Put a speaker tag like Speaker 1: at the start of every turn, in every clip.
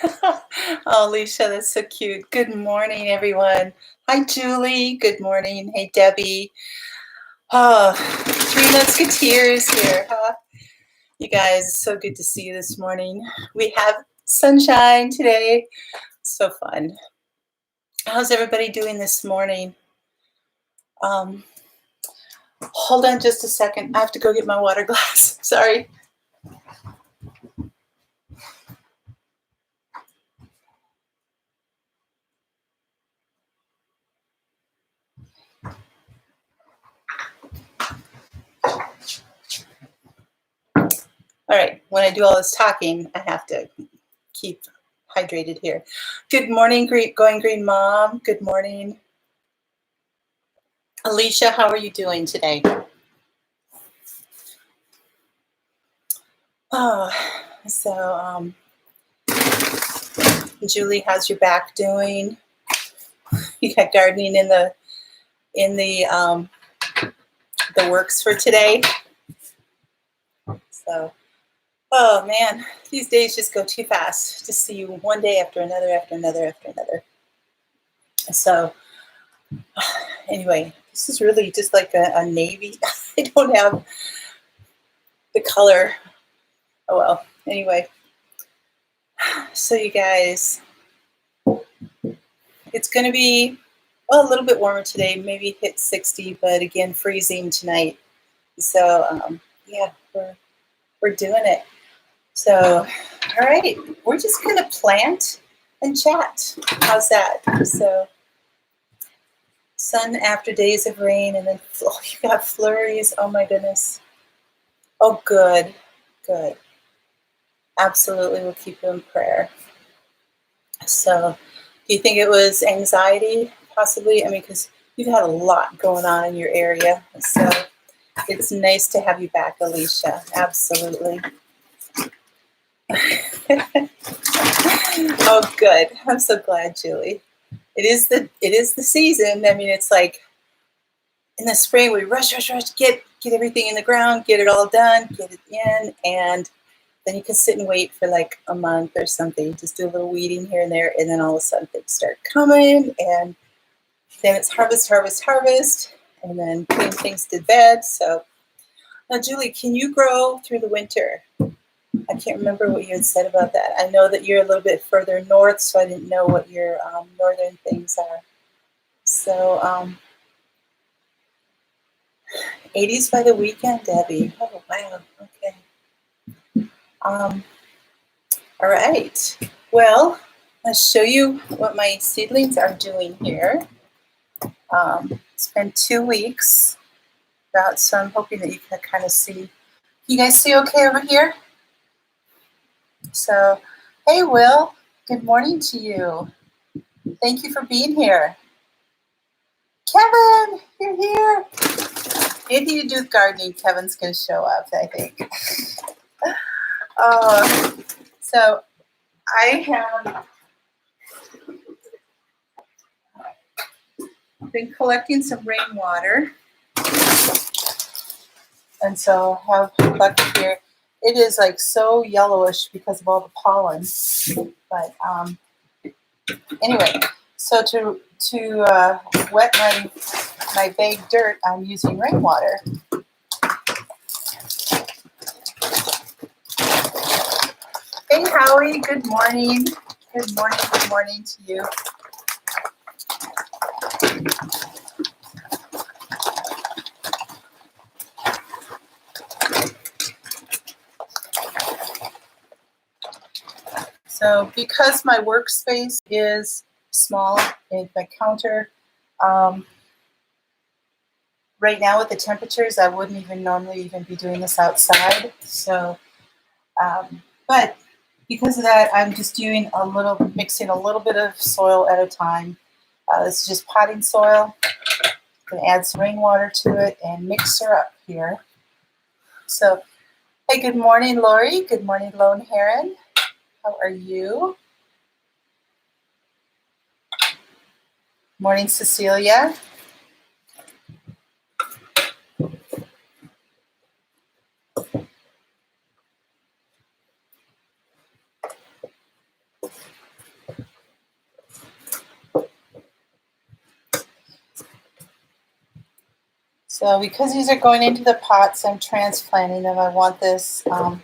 Speaker 1: Oh, Alicia, that's so cute. Good morning, everyone. Hi, Julie. Good morning. Hey, Debbie. Oh, three Musketeers here, huh? You guys, it's so good to see you this morning. We have sunshine today. So fun. How's everybody doing this morning? Hold on just a second. I have to go get my water glass. Sorry. All right. When I do all this talking, I have to keep hydrated here. Good morning, Going Green Mom. Good morning. Alicia, how are you doing today? Oh, so Julie, how's your back doing? You got gardening in the works for today. So, oh man, these days just go too fast. Just see you one day after another, after another, after another. So, anyway, this is really just like a navy. I don't have the color. Oh well. Anyway, so you guys, it's going to be a little bit warmer today. Maybe hit 60, but again, freezing tonight. So yeah, we're doing it. So, all right, we're just going to plant and chat. How's that? So, sun after days of rain, and then you got flurries. Oh my goodness. Oh, good, good. Absolutely, we'll keep you in prayer. So, do you think it was anxiety, possibly? I mean, because you've had a lot going on in your area. So, it's nice to have you back, Alicia. Absolutely. Oh, good. I'm so glad, Julie. It is the season. I mean, it's like in the spring we rush, get everything in the ground, get it all done, get it in, and then you can sit and wait for like a month or something. Just do a little weeding here and there, and then all of a sudden things start coming, and then it's harvest, and then putting things to bed. So now, Julie, can you grow through the winter? I can't remember what you had said about that. I know that you're a little bit further north, so I didn't know what your northern things are. So 80s by the weekend, Debbie. Oh, wow. Okay. All right. Well, let's show you what my seedlings are doing here. It's been 2 weeks, so I'm hoping that you can kind of see. You guys see okay over here? So, hey, Will. Good morning to you. Thank you for being here. Kevin, you're here. Anything to do with gardening, Kevin's going to show up, I think. So I have been collecting some rainwater. And so I have a bucket here. It is like so yellowish because of all the pollen. But anyway, so to wet my baked dirt, I'm using rainwater. Hey, Howie, good morning. Good morning to you. So because my workspace is small in my counter, right now with the temperatures, I wouldn't even normally even be doing this outside. So, but because of that, I'm just doing mixing a little bit of soil at a time. This is just potting soil. I'm going to add some rainwater to it and mix her up here. So, hey, good morning, Lori. Good morning, Lone Heron. How are you? Morning, Cecilia. So because these are going into the pots, I'm transplanting them. I want this the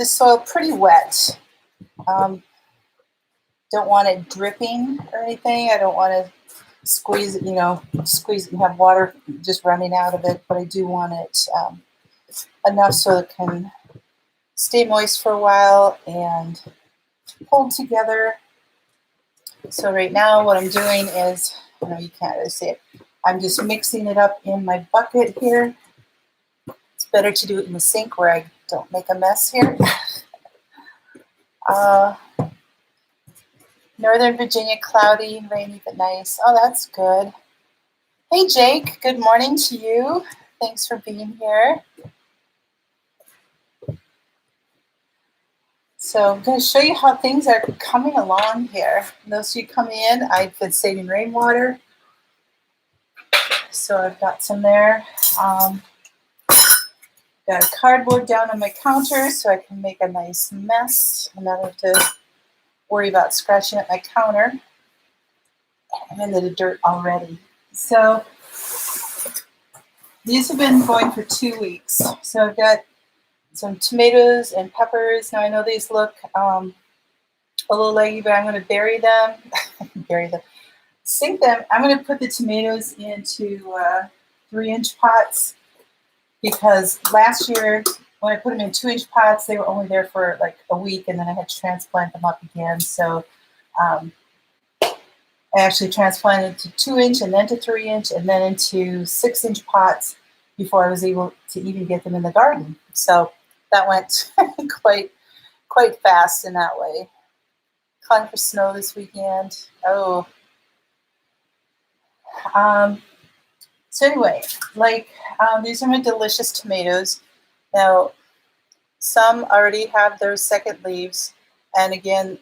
Speaker 1: soil pretty wet. Don't want it dripping or anything. I don't want to squeeze it, squeeze it and have water just running out of it, but I do want it enough so it can stay moist for a while and hold together. So right now what I'm doing is, you can't really see it, I'm just mixing it up in my bucket here. It's better to do it in the sink where I don't make a mess here. Northern Virginia, cloudy and rainy, but nice. Oh, that's good. Hey, Jake, good morning to you. Thanks for being here. So I'm going to show you how things are coming along here. Those of you coming in, I've been saving rainwater. So I've got some there. Got a cardboard down on my counter so I can make a nice mess and not have to worry about scratching up my counter. I'm into the dirt already. So these have been going for 2 weeks. So I've got some tomatoes and peppers. Now I know these look a little leggy, but I'm going to bury them. Sink them. I'm going to put the tomatoes into 3-inch pots because last year when I put them in 2-inch pots, they were only there for like a week, and then I had to transplant them up again. So I actually transplanted to 2-inch and then to 3-inch and then into 6-inch pots before I was able to even get them in the garden. So that went quite fast in that way. Calling for snow this weekend. Oh. So anyway, these are my delicious tomatoes. Now, some already have their second leaves. And again,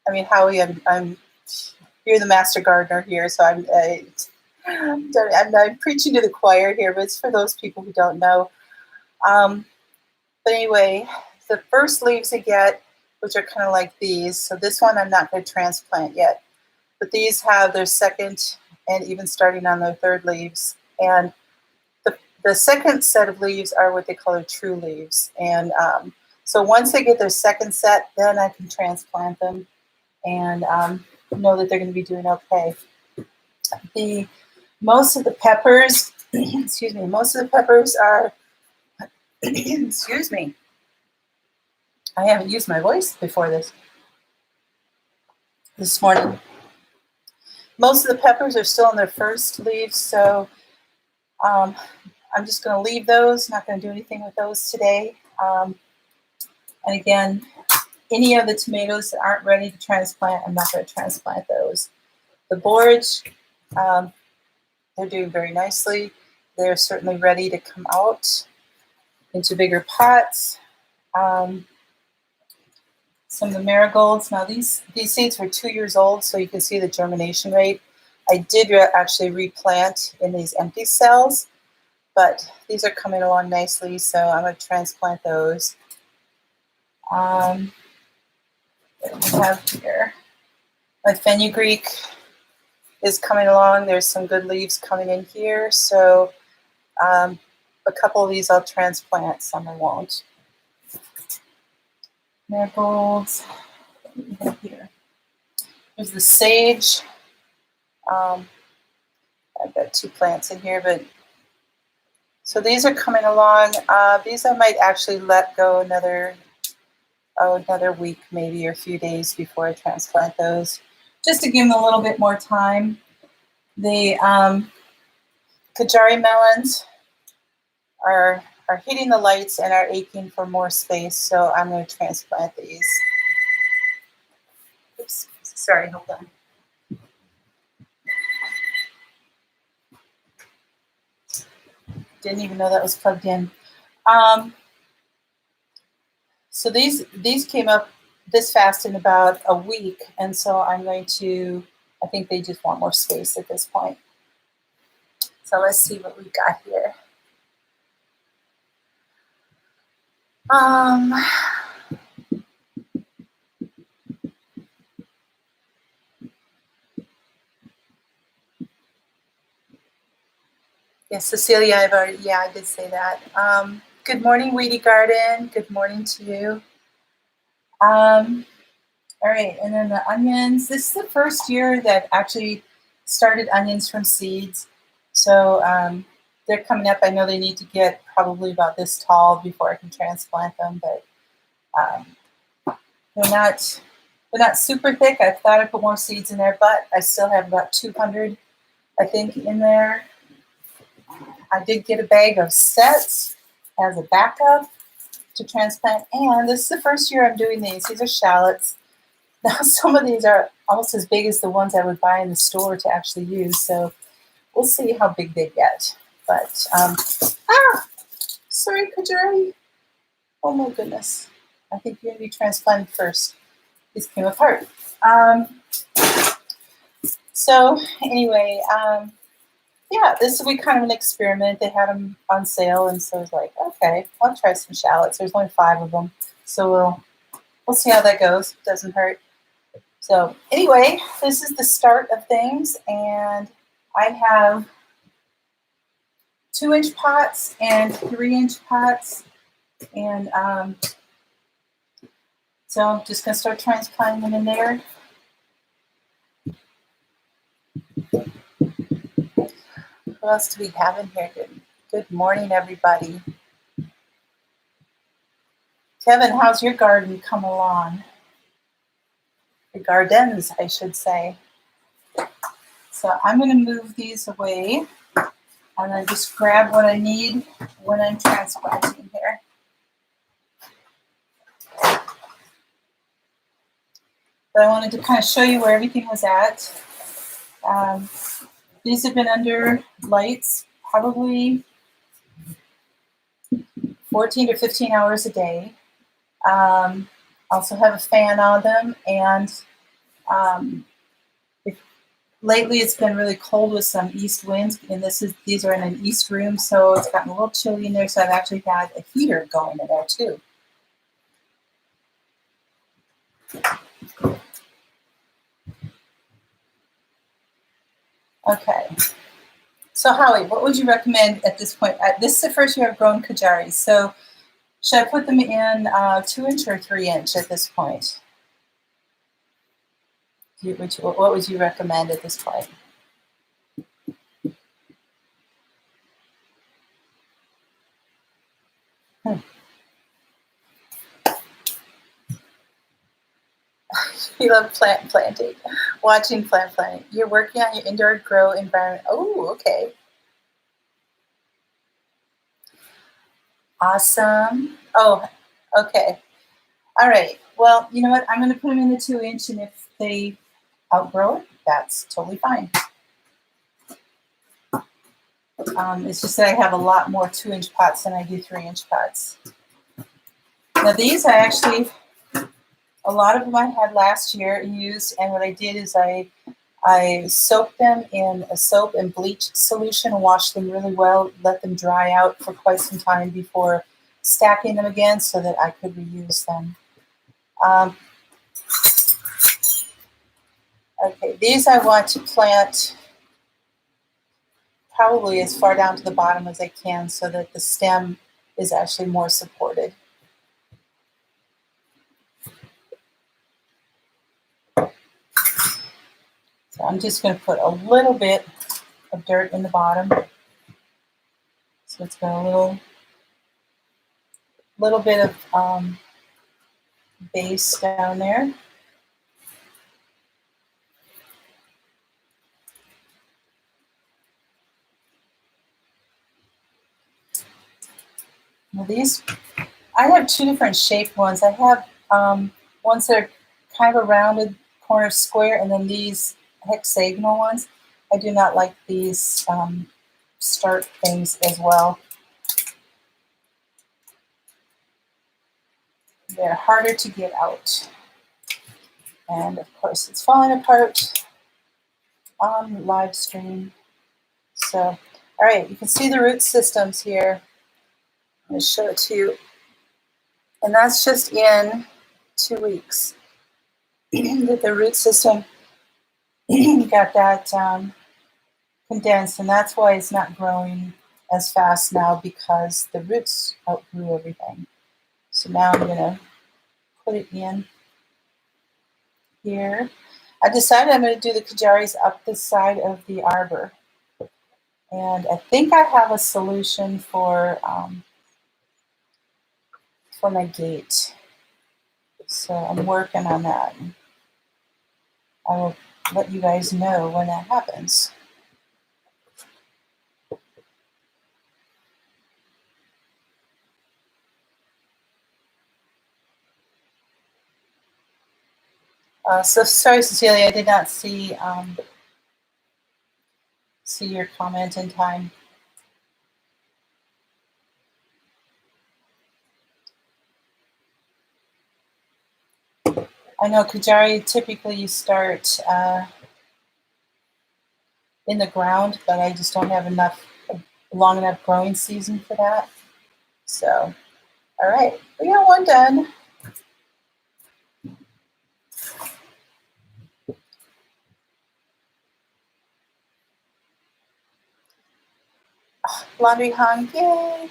Speaker 1: I mean, Howie, you're the master gardener here, so I'm preaching to the choir here, but it's for those people who don't know. But anyway, the first leaves I get, which are kind of like these. So this one I'm not going to transplant yet, but these have their second and even starting on their third leaves. And the second set of leaves are what they call their true leaves. And so once they get their second set, then I can transplant them and know that they're going to be doing okay. Most of the peppers, are, excuse me, I haven't used my voice before this morning. Most of the peppers are still on their first leaves, so I'm just going to leave those, not going to do anything with those today. And again, any of the tomatoes that aren't ready to transplant, I'm not going to transplant those. The borage, they're doing very nicely. They're certainly ready to come out into bigger pots. Some of the marigolds. Now these seeds were 2 years old, so you can see the germination rate. I did actually replant in these empty cells, but these are coming along nicely, so I'm going to transplant those. What do we have here? My fenugreek is coming along. There's some good leaves coming in here, so a couple of these I'll transplant, some I won't. Marigolds. What do we have here? There's the sage. I've got 2 plants in here, but so these are coming along. These I might actually let go another week, maybe, or a few days before I transplant those, just to give them a little bit more time. The Kajari melons are hitting the lights and are aching for more space, so I'm going to transplant these. Oops, sorry, hold on. Didn't even know that was plugged in. So these came up this fast in about a week, and so I'm going to, I think they just want more space at this point. So let's see what we've got here. Yeah, Cecilia, I did say that. Good morning, Weedy Garden. Good morning to you. All right, and then the onions. This is the first year that actually started onions from seeds. So they're coming up. I know they need to get probably about this tall before I can transplant them, but they're not super thick. I thought I put more seeds in there, but I still have about 200, I think, in there. I did get a bag of sets as a backup to transplant, and this is the first year I'm doing these. These are shallots. Now, some of these are almost as big as the ones I would buy in the store to actually use, so we'll see how big they get. But, sorry, Kajari. Oh my goodness. I think you're going to be transplanted first. These came apart. So anyway, yeah, this will be kind of an experiment. They had them on sale, and so I was like, okay, I'll try some shallots. There's only 5 of them, so we'll see how that goes. It doesn't hurt. So anyway, this is the start of things, and I have 2-inch pots and 3-inch pots, and so I'm just going to start transplanting them in there. Who else do we have in here? Good morning, everybody. Kevin, how's your garden come along? The gardens, I should say. So I'm going to move these away, and then just grab what I need when I'm transplanting here. But I wanted to kind of show you where everything was at. These have been under lights probably 14 to 15 hours a day. Also have a fan on them, and lately it's been really cold with some east winds, and these are in an east room, so it's gotten a little chilly in there, so I've actually had a heater going in there too. Okay. So Howie, what would you recommend at this point? This is the first year I've grown Kajaris, so should I put them in 2-inch or 3-inch at this point? What would you recommend at this point? You love planting, watching plant planting. You're working on your indoor grow environment. Oh, okay. Awesome. Oh, okay. All right. Well, you know what? I'm going to put them in the 2-inch, and if they outgrow it, that's totally fine. It's just that I have a lot more 2-inch pots than I do 3-inch pots. Now these a lot of them I had last year and used, and what I did is I soaked them in a soap and bleach solution and washed them really well, let them dry out for quite some time before stacking them again so that I could reuse them. Okay, these I want to plant probably as far down to the bottom as I can so that the stem is actually more supported. So I'm just going to put a little bit of dirt in the bottom. So it's got a little bit of base down there. Now these, I have 2 different shaped ones. I have ones that are kind of a rounded corner square, and then these hexagonal ones. I do not like these start things as well. They're harder to get out. And of course it's falling apart on live stream. So, all right, you can see the root systems here. I'm going to show it to you. And that's just in 2 weeks. The root system got that condensed, and that's why it's not growing as fast now because the roots outgrew everything. So now I'm going to put it in here. I decided I'm going to do the Kajaris up the side of the arbor. And I think I have a solution for my gate. So I'm working on that. I will let you guys know when that happens. So sorry, Cecilia, I did not see your comment in time. I know Kajari typically you start in the ground, but I just don't have long enough growing season for that. So, all right, we got one done. Laundry hung, yay!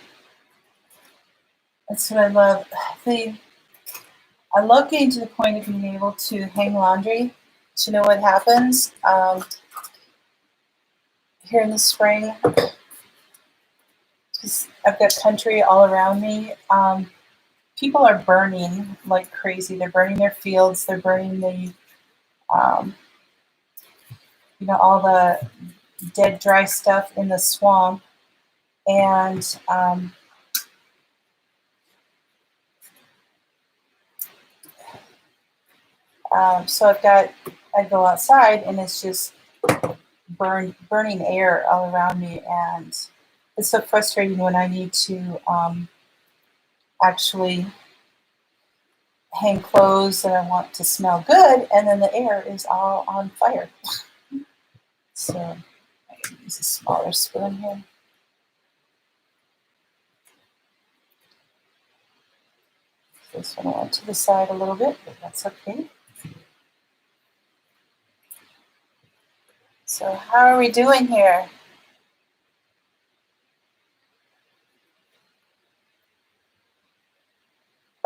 Speaker 1: That's what I love. I love getting to the point of being able to hang laundry. Do you know what happens here in the spring? Because I've got country all around me. People are burning like crazy. They're burning their fields. They're burning the, all the dead, dry stuff in the swamp. And so I go outside and it's just burning air all around me. And it's so frustrating when I need to actually hang clothes that I want to smell good, and then the air is all on fire. So I can use a smaller spoon here. This one went to the side a little bit, but that's okay. So how are we doing here?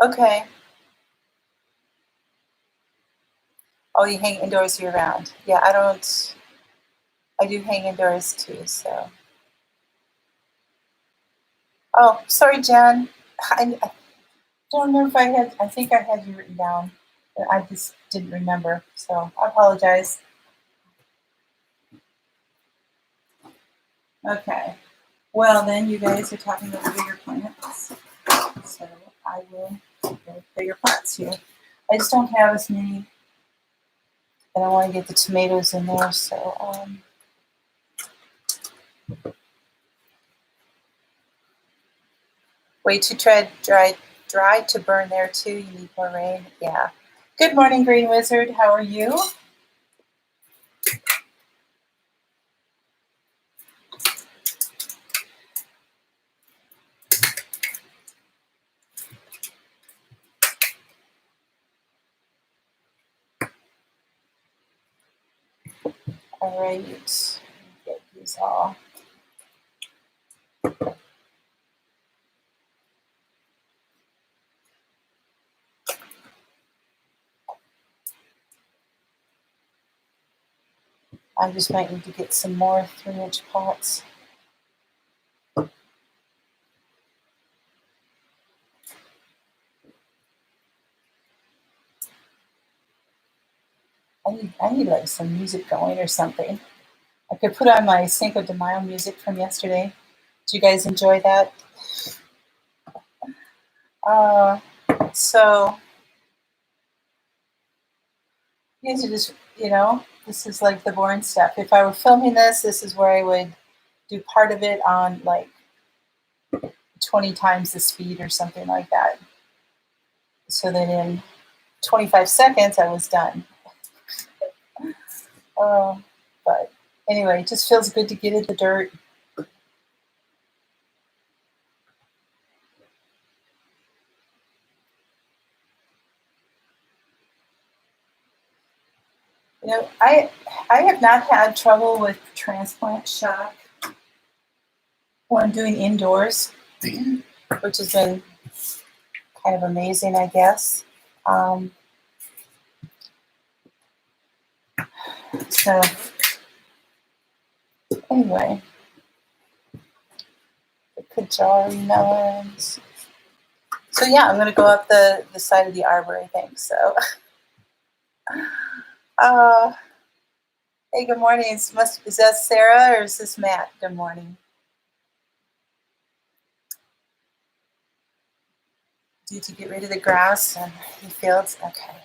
Speaker 1: Okay. Oh, you hang indoors year round. Yeah, I do hang indoors too, so. Oh, sorry, Jen. I don't remember if I think I had you written down, but I just didn't remember, so I apologize. Okay. Well, then you guys are talking about the bigger plants, so I will get bigger plants here. I just don't have as many, and I want to get the tomatoes in there, so way too dry to burn there too. You need more rain. Yeah. Good morning, Green Wizard. How are you? All right. Get these all. I just might need to get some more 3-inch pots. I need like some music going or something. I could put on my Cinco de Mayo music from yesterday. Do you guys enjoy that? So these are just, this is like the boring stuff. If I were filming this is where I would do part of it on like 20 times the speed or something like that. So that in 25 seconds I was done. But anyway, it just feels good to get in the dirt. I have not had trouble with transplant shock. what I'm doing indoors, which has been kind of amazing, I guess. So anyway, the Kajari melons. So yeah, I'm gonna go up the side of the arbor, I think. So hey, good morning. Is that Sarah or is this Matt? Good morning. Did you get rid of the grass and the fields? Okay.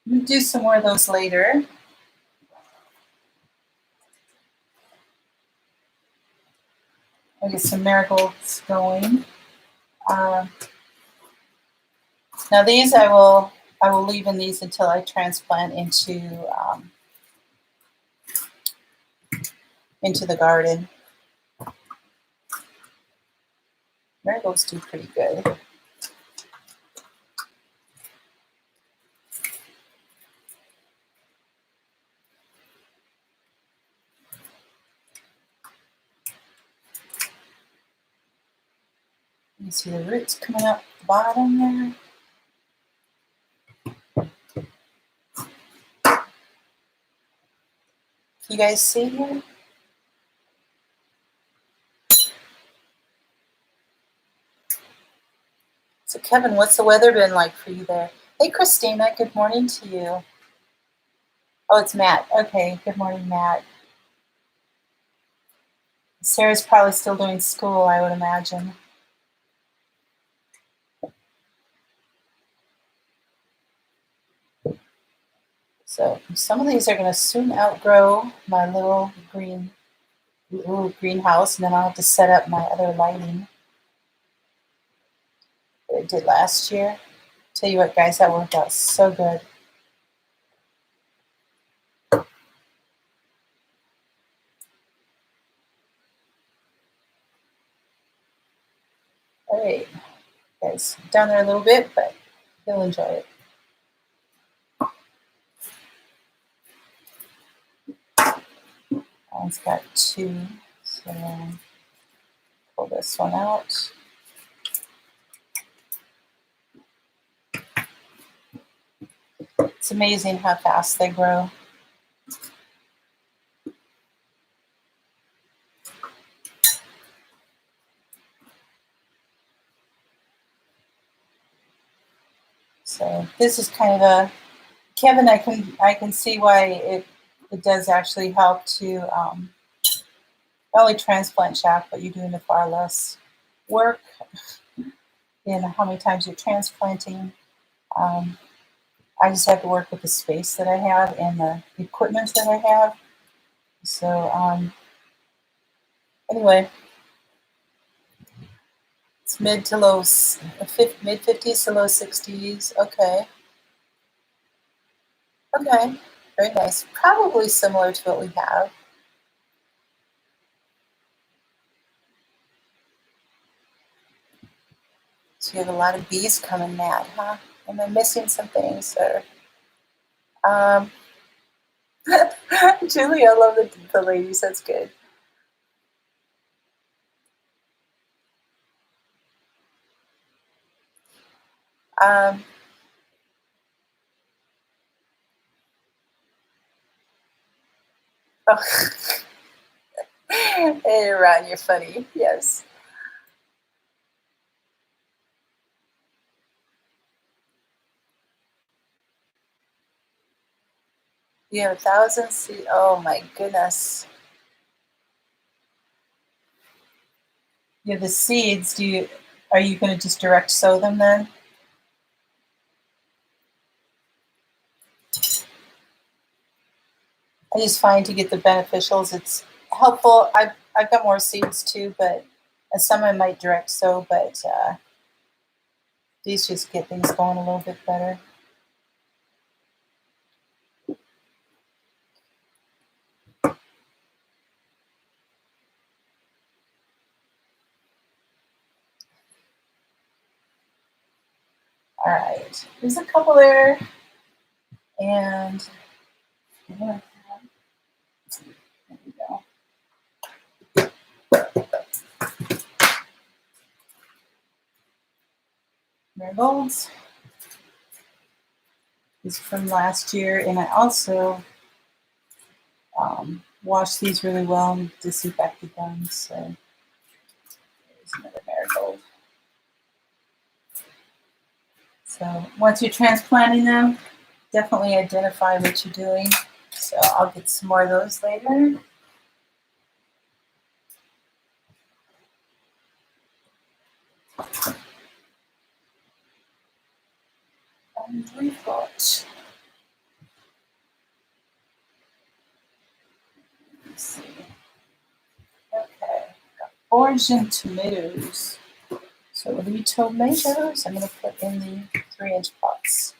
Speaker 1: We'll do some more of those later. I'll get some marigolds going. Now these I will leave in these until I transplant into the garden. Marigolds do pretty good. You see the roots coming up the bottom there. You guys see here? So Kevin, what's the weather been like for you there? Hey Christina, good morning to you. Oh, it's Matt. Okay, good morning, Matt. Sarah's probably still doing school, I would imagine. So some of these are going to soon outgrow my little greenhouse, and then I'll have to set up my other lighting that I did last year. Tell you what, guys, that worked out so good. All right, guys, down there a little bit, but you'll enjoy it. It's got two, so pull this one out. It's amazing how fast they grow. So this is kind of a, Kevin, I can see why it does actually help to not only transplant shack, but you're doing the far less work in how many times you're transplanting. I just have to work with the space that I have and the equipment that I have. So anyway, it's mid 50s to low 60s. Okay. Okay. Very nice. Probably similar to what we have. So you have a lot of bees coming, Matt, huh? Am I missing some things? Or Julie, I love the ladies. That's good. Oh. Hey, Ron, you're funny. Yes. You have 1,000 seeds. Oh my goodness. You have the seeds. Are you going to just direct sow them then? I just find to get the beneficials, it's helpful. I've got more seeds too, but some I might direct sow, but these just get things going a little bit better. All right, there's a couple there, and there we go. marigolds. These are from last year, and I also washed these really well and disinfected them. So there's another marigold. So once you're transplanting them, definitely identify what you're doing. So I'll get some more of those later. And we've got, let's see, okay, got origin tomatoes. So the tomatoes I'm going to put in the 3-inch pots.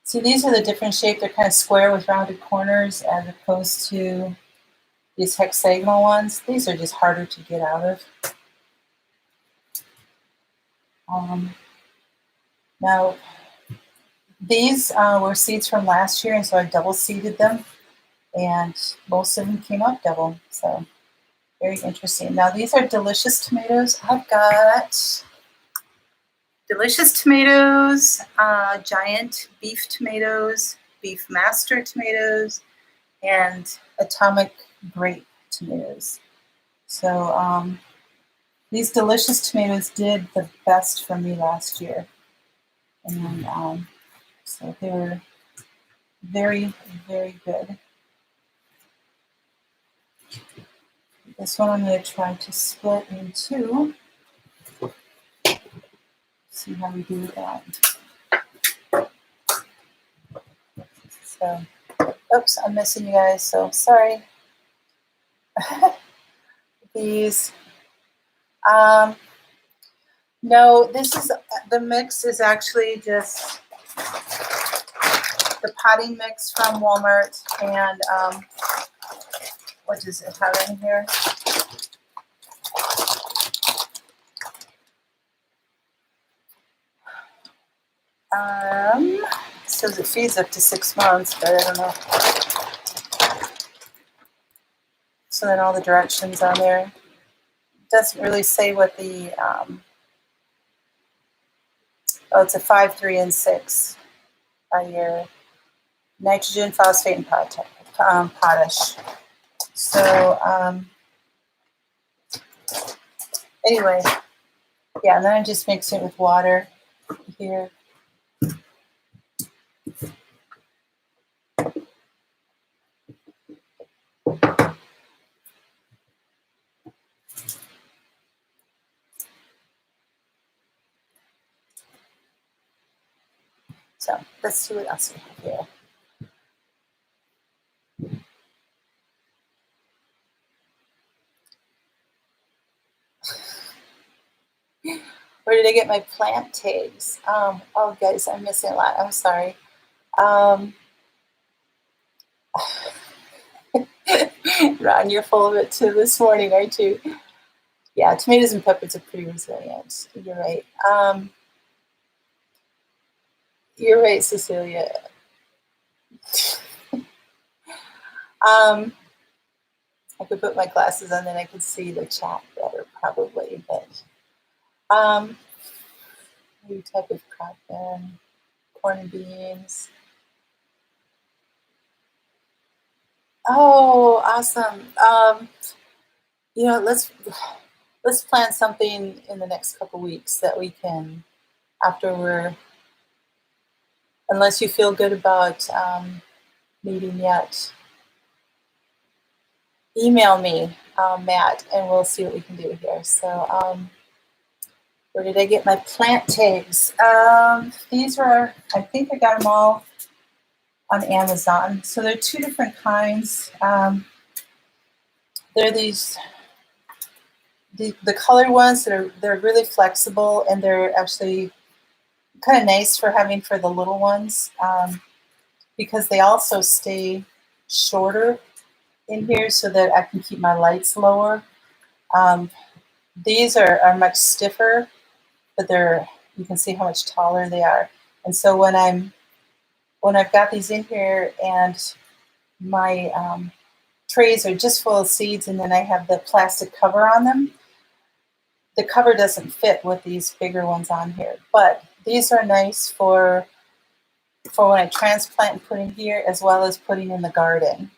Speaker 1: See, these are the different shape. They're kind of square with rounded corners as opposed to these hexagonal ones. These are just harder to get out of. Now, these were seeds from last year, and so I double seeded them, and most of them came up double. So very interesting. Now, these are delicious tomatoes. I've got delicious tomatoes, giant beef tomatoes, beef master tomatoes, and atomic grape tomatoes. So these delicious tomatoes did the best for me last year. And so they were very, very good. This one I'm going to try to split in two. See how we do that. So, oops, I'm missing you guys, so sorry. These, no, this is, the mix is actually just the potting mix from Walmart, and what does it have in here? It says it feeds up to 6 months, but I don't know. So then all the directions on there. It doesn't really say what the, oh, it's a 5, 3, and 6 a year. Nitrogen, phosphate, and potash. So anyway, yeah, and then I just mix it with water here. So let's see what else we have here. Where did I get my plant tags? Oh, guys, I'm missing a lot. I'm sorry. Ron, you're full of it too this morning, aren't you? Yeah, tomatoes and peppers are pretty resilient. You're right. You're right, Cecilia. I could put my glasses on, then I could see the chat better, probably. But new type of crop then, corn and beans. Oh, awesome. You know, let's plan something in the next couple weeks that we can, after we're, unless you feel good about meeting yet, email me, Matt, and we'll see what we can do here. So where did I get my plant tags? These are, I think I got them all on Amazon. So they're 2 different kinds. They're these, the colored ones that are, they're really flexible, and they're actually kind of nice for having for the little ones, because they also stay shorter in here so that I can keep my lights lower. These are much stiffer, but they're, you can see how much taller they are. And so when I've got these in here and my trays are just full of seeds, and then I have the plastic cover on them, the cover doesn't fit with these bigger ones on here, but these are nice for when I transplant and put in here, as well as putting in the garden.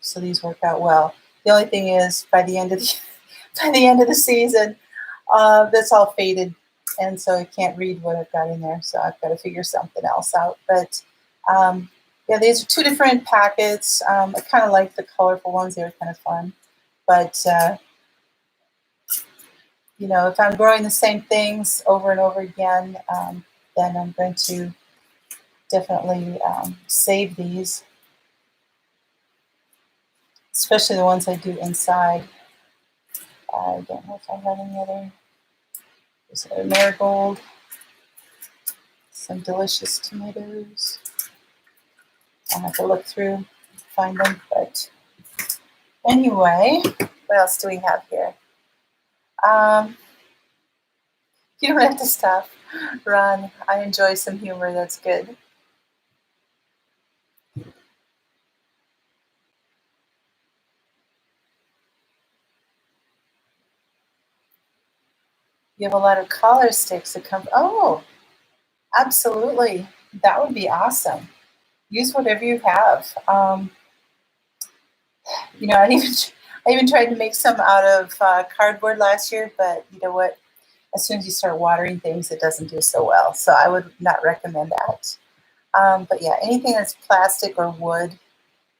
Speaker 1: So these work out well. The only thing is, by the end of the season, that's all faded, and so I can't read what I've got in there. So I've got to figure something else out. But yeah, these are 2 different packets. I kind of like the colorful ones; they were kind of fun. But you know, if I'm growing the same things over and over again, then I'm going to definitely save these, especially the ones I do inside. I don't know if I have any other. There's a marigold, some delicious tomatoes. I'll have to look through, find them. But anyway, what else do we have here? You don't have to stop, Ron. I enjoy some humor. That's good. You have a lot of collar sticks that come. Oh, absolutely. That would be awesome. Use whatever you have. You know, I even tried to make some out of cardboard last year, but you know what? As soon as you start watering things, it doesn't do so well. So I would not recommend that. But yeah, anything that's plastic or wood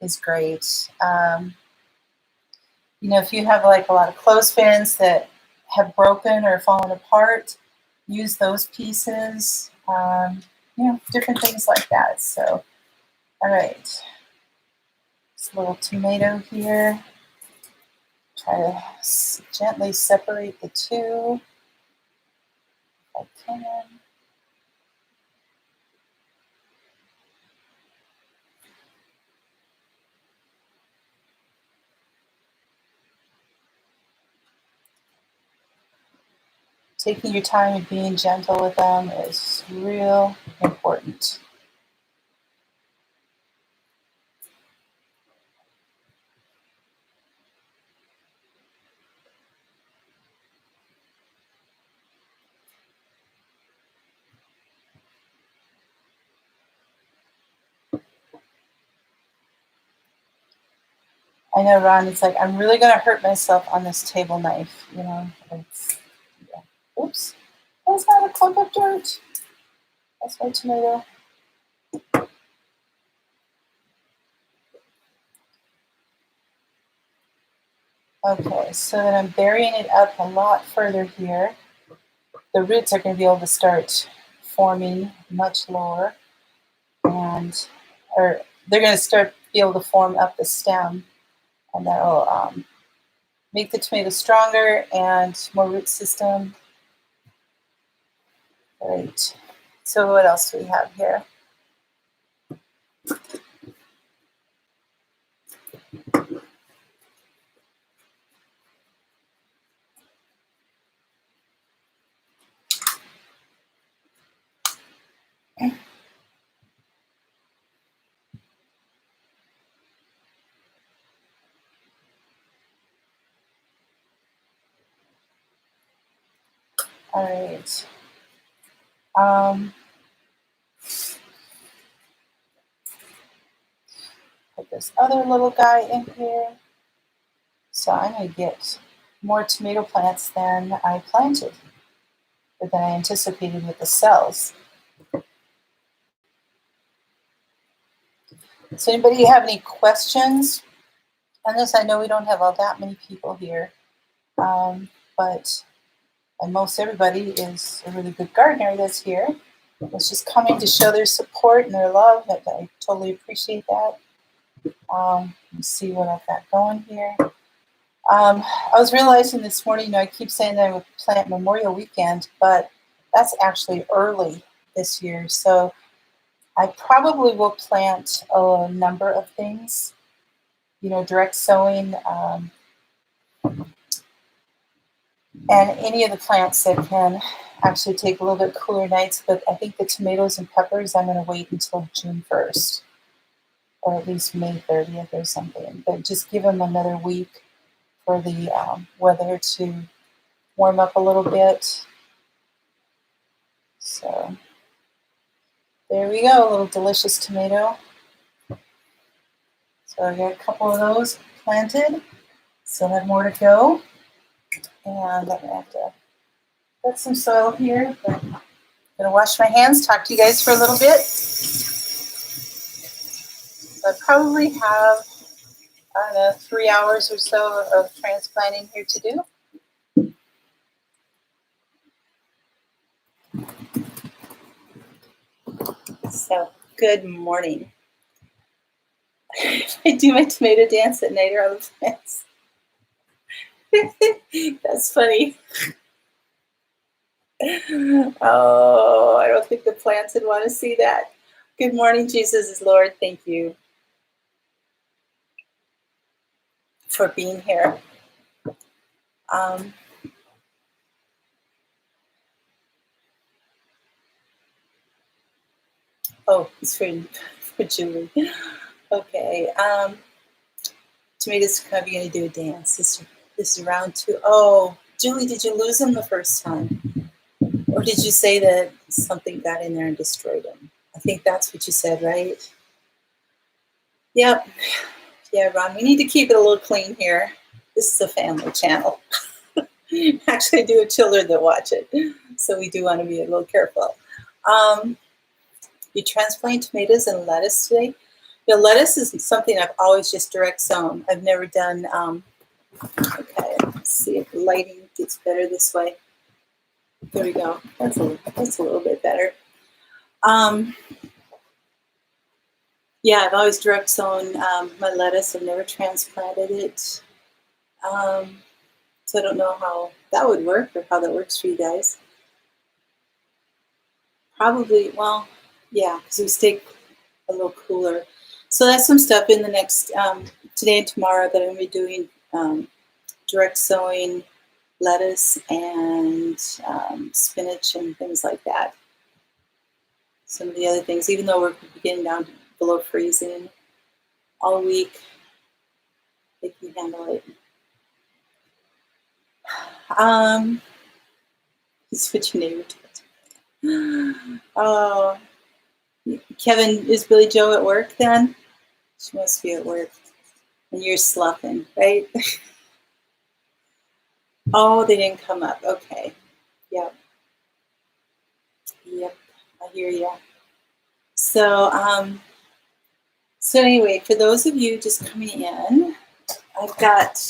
Speaker 1: is great. You know, if you have like a lot of clothespins that have broken or fallen apart, use those pieces. You know, different things like that. So, all right. This little tomato here. Try to gently separate the 2 if I can. Taking your time and being gentle with them is real important. I know, Ron, it's like, I'm really going to hurt myself on this table knife. You know, it's, yeah. Oops. That's not a clump of dirt. That's my tomato. Okay, so then I'm burying it up a lot further here. The roots are going to be able to start forming much lower, and they're going to be able to form up the stem, and that'll make the tomato stronger and more root system. Great. So what else do we have here? All right. Put this other little guy in here. So I'm going to get more tomato plants than I planted, or than I anticipated with the cells. So anybody have any questions on this? I know we don't have all that many people here, but most everybody is a really good gardener that's here. It's just coming to show their support and their love. I totally appreciate that. Let's see what I've got going here. I was realizing this morning, you know, I keep saying that I would plant Memorial Weekend, but that's actually early this year. So I probably will plant a number of things, you know, direct sowing, and any of the plants that can actually take a little bit cooler nights. But I think the tomatoes and peppers, I'm going to wait until June 1st, or at least May 30th or something. But just give them another week for the weather to warm up a little bit. So there we go, a little delicious tomato. So I got a couple of those planted. Still have more to go. And I'm going to have to put some soil here. But I'm going to wash my hands, talk to you guys for a little bit. So I probably have, I don't know, 3 hours or so of transplanting here to do. So, good morning. I do my tomato dance at night or on the plants. That's funny. Oh, I don't think the plants would want to see that. Good morning, Jesus is Lord. Thank you for being here. Oh, it's for Julie. Okay. Tomatoes probably going to do a dance. This is round 2. Oh, Julie, did you lose him the first time? Or did you say that something got in there and destroyed him? I think that's what you said, right? Yep. Yeah, Ron, we need to keep it a little clean here. This is a family channel. Actually, I do have children that watch it, so we do want to be a little careful. You transplant tomatoes and lettuce today? You know, lettuce is something I've always just direct sown. I've never done, okay, let's see if the lighting gets better this way. There we go. That's a little bit better. Yeah, I've always direct sown my lettuce. I've never transplanted it. So I don't know how that would work or how that works for you guys. Probably, well, yeah, because it would stay a little cooler. So that's some stuff in the next, today and tomorrow that I'm going to be doing direct sowing lettuce and spinach and things like that. Some of the other things, even though we're getting down to below freezing all week, they can handle it. Switching neighbor to it. Oh, Kevin, is Billy Joe at work then? She must be at work. And you're sloughing, right? Oh, they didn't come up. Okay. Yep. Yep. I hear you. So, so anyway, for those of you just coming in, I've got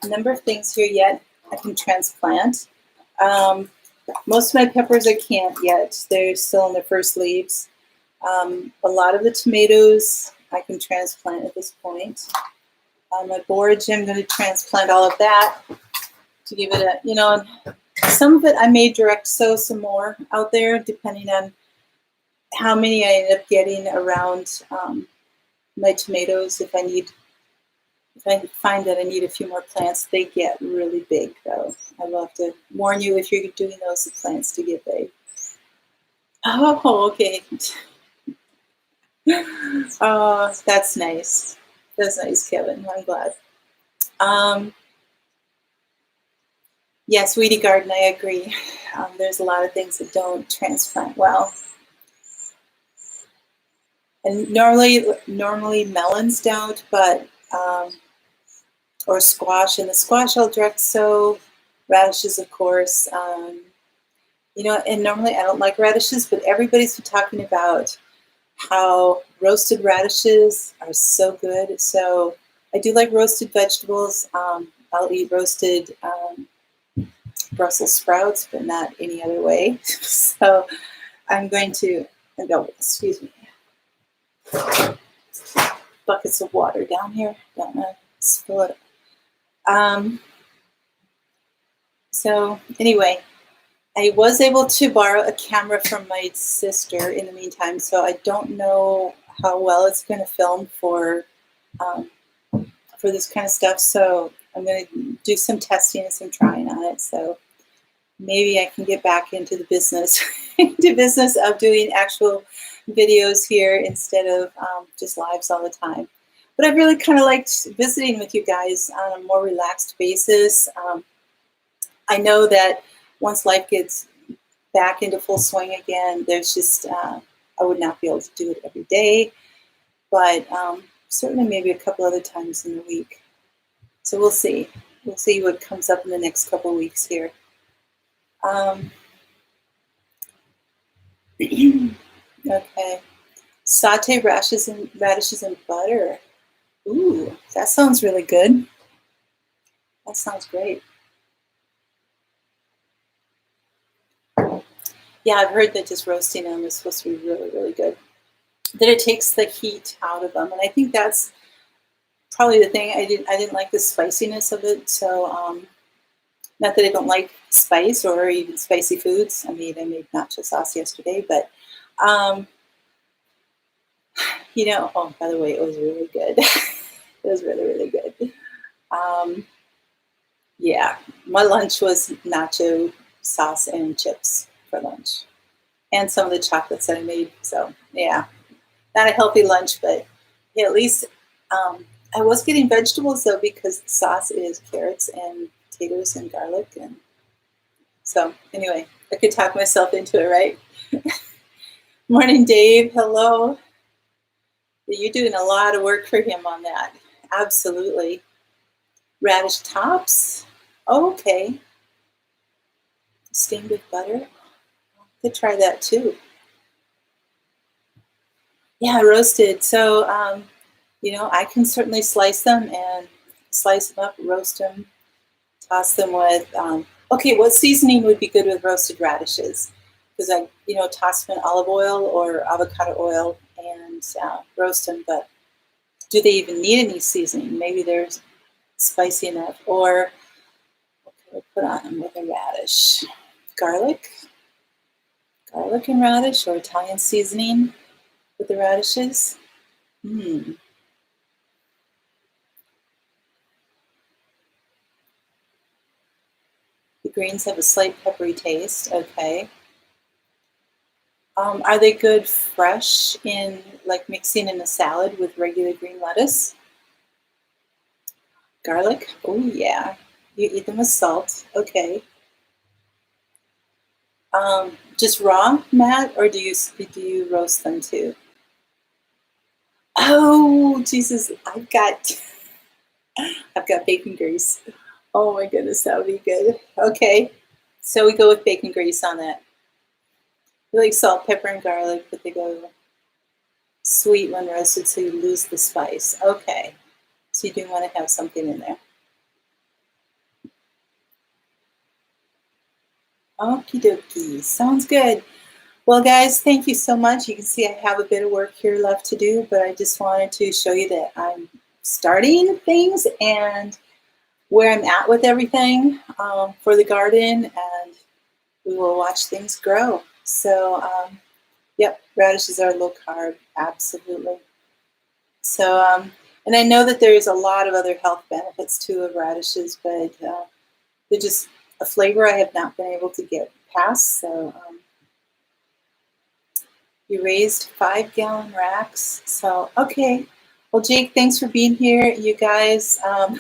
Speaker 1: a number of things here yet I can transplant. Most of my peppers I can't yet. They're still in their first leaves. A lot of the tomatoes I can transplant at this point. My borage, I'm going to transplant all of that to give it a, you know, some of it I may direct sow some more out there depending on how many I end up getting around my tomatoes. If I find that I need a few more plants, they get really big though. I will have to warn you if you're doing those, the plants to get big. Oh, okay. Oh, that's nice. That's nice, Kevin. I'm glad. Yes, weedy garden, I agree. There's a lot of things that don't transplant well. And normally melons don't, but, or squash. And the squash I'll direct sow, radishes, of course. You know, and normally I don't like radishes, but everybody's been talking about how roasted radishes are so good. So I do like roasted vegetables. I'll eat roasted Brussels sprouts, but not any other way. So I'm going to, excuse me, buckets of water down here. Don't want to spill it. So anyway, I was able to borrow a camera from my sister in the meantime, so I don't know how well it's going to film for this kind of stuff. So I'm going to do some testing and some trying on it. So maybe I can get back into the business, of doing actual videos here instead of just lives all the time. But I've really kind of liked visiting with you guys on a more relaxed basis. I know that once life gets back into full swing again, there's just, I would not be able to do it every day, but certainly maybe a couple other times in the week. So we'll see. We'll see what comes up in the next couple of weeks here. Okay. Saute radishes and butter. Ooh, that sounds really good. That sounds great. Yeah, I've heard that just roasting them is supposed to be really, really good. That it takes the heat out of them, and I think that's probably the thing. I didn't like the spiciness of it, so not that I don't like spice or even spicy foods. I made nacho sauce yesterday, but oh, by the way, it was really good. It was really, really good. Yeah, my lunch was nacho sauce and chips for lunch, and some of the chocolates that I made. So yeah, not a healthy lunch, but yeah, at least I was getting vegetables though, because the sauce is carrots and potatoes and garlic, and so anyway, I could talk myself into it, right? Morning, Dave. Hello. You're doing a lot of work for him on that. Absolutely. Radish tops. Oh, okay. Steamed with butter. I could try that too. Yeah, roasted. So, I can certainly slice them up, roast them, toss them with. Okay, what seasoning would be good with roasted radishes? Because toss them in olive oil or avocado oil and roast them. But do they even need any seasoning? Maybe they're spicy enough. Or what can we put on them with a radish? Garlic and radish, or Italian seasoning with the radishes. The greens have a slight peppery taste. Okay. Are they good fresh in like mixing in a salad with regular green lettuce? Garlic? Oh yeah. You eat them with salt. Okay. Just raw, Matt, or do you roast them too? Oh Jesus, I've got bacon grease. Oh my goodness, that would be good. Okay, so we go with bacon grease on that. We like salt, pepper, and garlic, but they go sweet when roasted, so you lose the spice. Okay, so you do want to have something in there. Okie dokie, sounds good. Well, guys, thank you so much. You can see I have a bit of work here left to do, but I just wanted to show you that I'm starting things and where I'm at with everything for the garden, and we will watch things grow. So, yep, radishes are low carb, absolutely. So, and I know that there's a lot of other health benefits too of radishes, but they're just a flavor I have not been able to get past. So, you raised 5-gallon racks. So, okay. Well, Jake, thanks for being here. You guys, I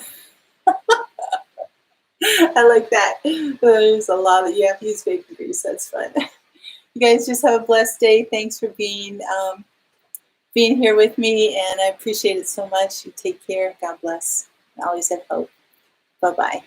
Speaker 1: like that. There's a lot of, you have to use bacon grease. That's fun. You guys just have a blessed day. Thanks for being here with me, and I appreciate it so much. You take care. God bless. I always have hope. Bye-bye.